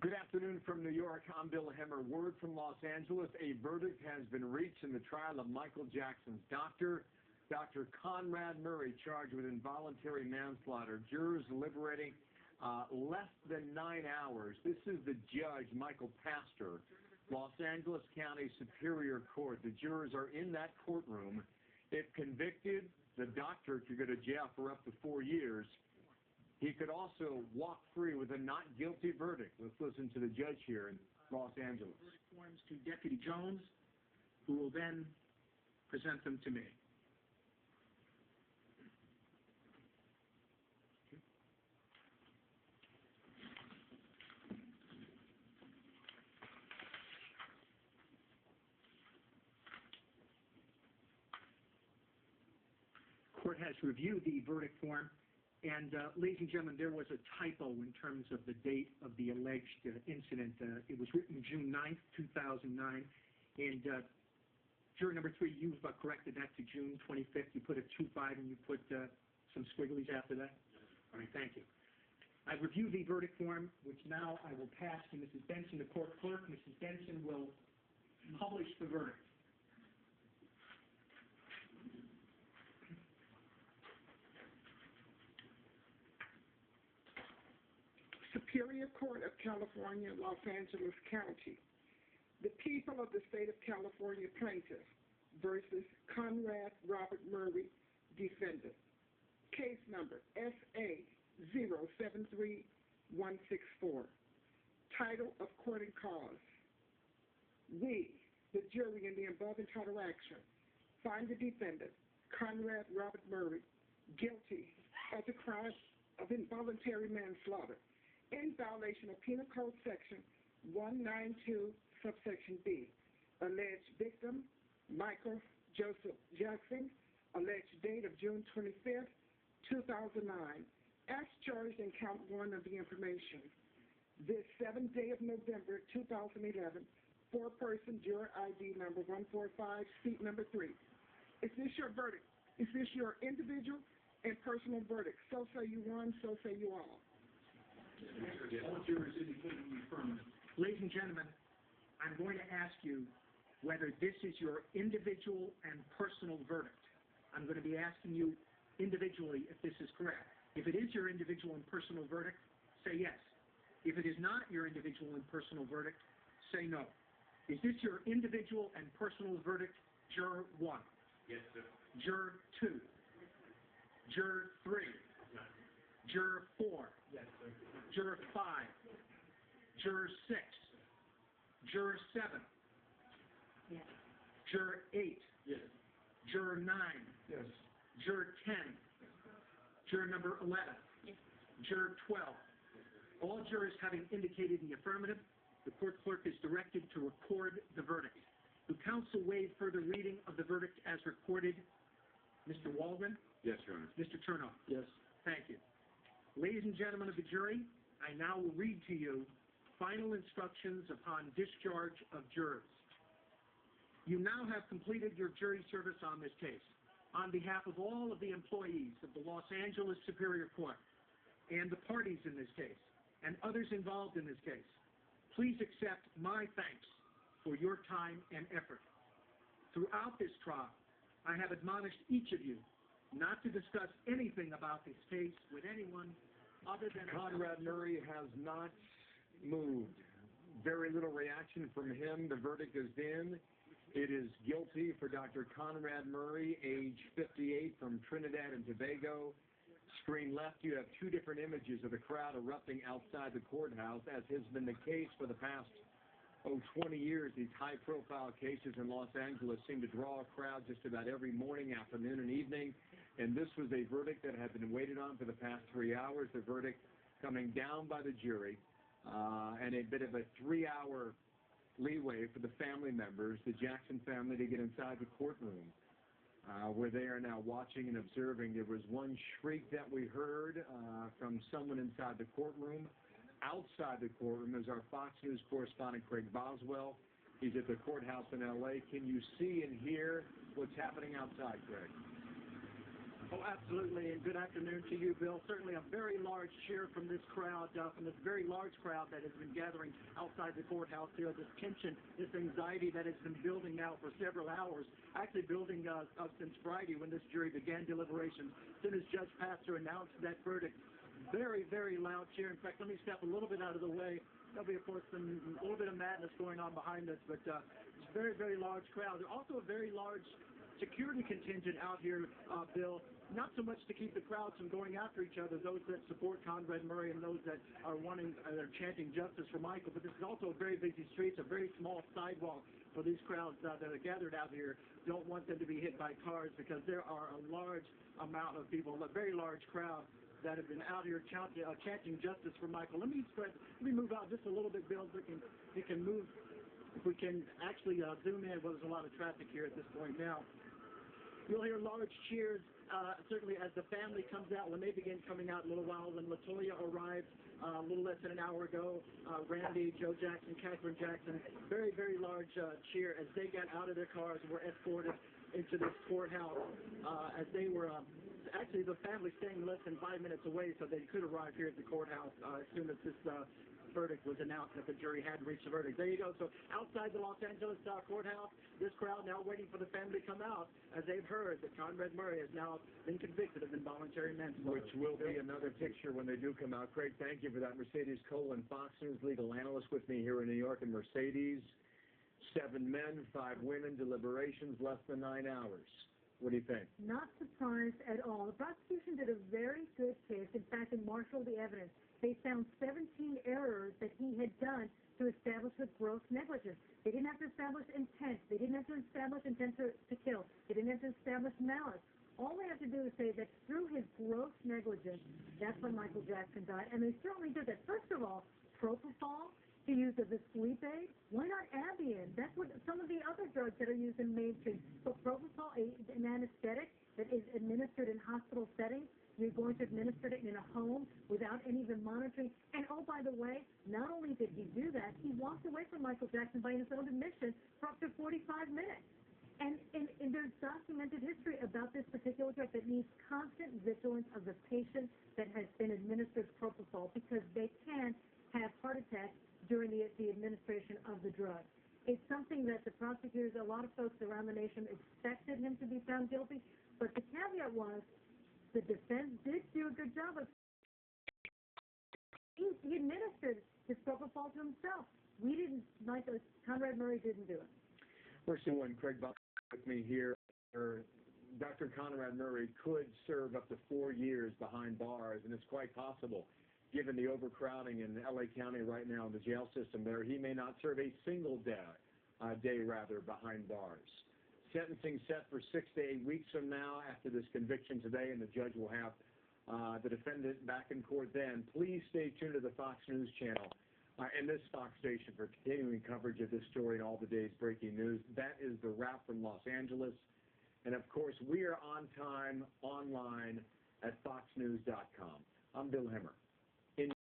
Good afternoon from New York. I'm Bill Hemmer. Word from Los Angeles. A verdict has been reached in the trial of Michael Jackson's doctor, Dr. Conrad Murray, charged with involuntary manslaughter. Jurors deliberating less than 9 hours. This is the judge, Michael Pastor, Los Angeles County Superior Court. The jurors are in that courtroom. If convicted, the doctor could go to jail for up to 4 years. He could also walk free with a not guilty verdict. Let's listen to the judge here in Los Angeles. Forms to Deputy Jones, who will then present them to me. Court has reviewed the verdict form, and ladies and gentlemen, there was a typo in terms of the date of the alleged incident. It was written June 9th, 2009, and juror number 3, you corrected that to June 25th. You put a 2-5 and you put some squigglies after that? All right, thank you. I've reviewed the verdict form, which now I will pass to Mrs. Benson, the court clerk. Mrs. Benson will publish the verdict. Superior Court of California, Los Angeles County. The people of the state of California plaintiff versus Conrad Robert Murray, defendant. Case number SA-073164. Title of court and cause. We, the jury in the above entitled action, find the defendant, Conrad Robert Murray, guilty of the crime of involuntary manslaughter in violation of Penal Code Section 192, subsection B. Alleged victim, Michael Joseph Jackson, alleged date of June 25th, 2009, as charged in count 1 of the information. This 7th day of November 2011, four-person juror ID number 145, seat number 3. Is this your verdict? Is this your individual and personal verdict? So say you one, so say you all. All jurors indicating the affirmative. Ladies and gentlemen, I'm going to ask you whether this is your individual and personal verdict. I'm going to be asking you individually if this is correct. If it is your individual and personal verdict, say yes. If it is not your individual and personal verdict, say no. Is this your individual and personal verdict, Juror 1? Yes, sir. Juror 2? Juror 3? Yes. Juror 4? Yes, sir. Juror 5? Juror 6? Juror 7? Yes. Juror 8? Yes. Juror 9? Yes. Juror 10? Juror number 11? Yes. Juror 12? All jurors having indicated the affirmative, the court clerk is directed to record the verdict. Do counsel waive further reading of the verdict as recorded? Mr. Waldron? Yes, Your Honor. Mr. Turnoff? Yes. Thank you. Ladies and gentlemen of the jury, I now will read to you final instructions upon discharge of jurors. You now have completed your jury service on this case. On behalf of all of the employees of the Los Angeles Superior Court and the parties in this case and others involved in this case, please accept my thanks for your time and effort. Throughout this trial, I have admonished each of you not to discuss anything about this case with anyone other than... Conrad Murray has not moved. Very little reaction from him. The verdict is in. It is guilty for Dr. Conrad Murray, age 58, from Trinidad and Tobago. Screen left, you have 2 different images of the crowd erupting outside the courthouse, as has been the case for the past 20 years. These high-profile cases in Los Angeles seem to draw a crowd just about every morning, afternoon, and evening. And this was a verdict that had been waited on for the past 3 hours. The verdict coming down by the jury, and a bit of a 3-hour leeway for the family members, the Jackson family, to get inside the courtroom, where they are now watching and observing. There was one shriek that we heard from someone inside the courtroom. Outside the courtroom is our Fox News correspondent, Craig Boswell. He's at the courthouse in L.A. Can you see and hear what's happening outside, Craig? Oh, absolutely, and good afternoon to you, Bill. Certainly a very large cheer from this crowd, from this very large crowd that has been gathering outside the courthouse here. This tension, this anxiety that has been building now for several hours, actually building since Friday when this jury began deliberations. As soon as Judge Pastor announced that verdict, very, very loud cheer. In fact, let me step a little bit out of the way. There'll be, of course, a little bit of madness going on behind us, but it's a very, very large crowd. There's also a very large security contingent out here, Bill, not so much to keep the crowds from going after each other, those that support Conrad Murray and those that are chanting justice for Michael, but this is also a very busy street, a very small sidewalk for these crowds that are gathered out here. Don't want them to be hit by cars because there are a large amount of people, a very large crowd that have been out here chanting justice for Michael. Let me move out just a little bit, Bill, so we can move. If we can actually zoom in, well, there's a lot of traffic here at this point now. You'll hear large cheers, certainly as the family comes out, when they begin coming out in a little while. When LaToya arrived a little less than an hour ago, Randy, Joe Jackson, Catherine Jackson, very, very large cheer as they got out of their cars and were escorted into this courthouse as they were actually the family staying less than 5 minutes away so they could arrive here at the courthouse as soon as this verdict was announced that the jury had reached a verdict. There you go. So outside the Los Angeles courthouse, this crowd now waiting for the family to come out as they've heard that Conrad Murray has now been convicted of involuntary manslaughter. Which will be another picture when they do come out. Craig, thank you for that. Mercedes Colin, Fox News legal analyst with me here in New York. And Mercedes, 7 men, 5 women, deliberations less than 9 hours. What do you think? Not surprised at all. The prosecution did a very good case. In fact, they marshaled the evidence. They found 17 errors that he had done to establish with gross negligence. They didn't have to establish intent. They didn't have to establish intent to kill. They didn't have to establish malice. All they have to do is say that through his gross negligence, that's when Michael Jackson died. And they certainly did that. First of all, propofol, he used as a sleep aid. Why not Ambien? That's what some of the other drugs that are used in mainstream. So propofol, an anesthetic that is administered in hospital settings, you're going to administer it in a home without any of the monitoring. And oh, by the way, not only did he do that, he walked away from Michael Jackson by his own admission for up to 45 minutes. And there's documented history about this particular drug that needs constant vigilance of the patient that has been administered propofol because they can have heart attacks during the administration of the drug. It's something that the prosecutors, a lot of folks around the nation expected him to be found guilty, but the caveat was the defense did do a good job of he administered his propofol to himself. We didn't, Conrad Murray didn't do it. We're seeing Craig Bob with me here. Dr. Conrad Murray could serve up to 4 years behind bars, and it's quite possible, given the overcrowding in L.A. County right now in the jail system there, he may not serve a single day behind bars. Sentencing set for 6 to 8 weeks from now after this conviction today, and the judge will have the defendant back in court then. Please stay tuned to the Fox News channel and this Fox station for continuing coverage of this story and all the day's breaking news. That is the wrap from Los Angeles. And, of course, we are on time online at foxnews.com. I'm Bill Hemmer.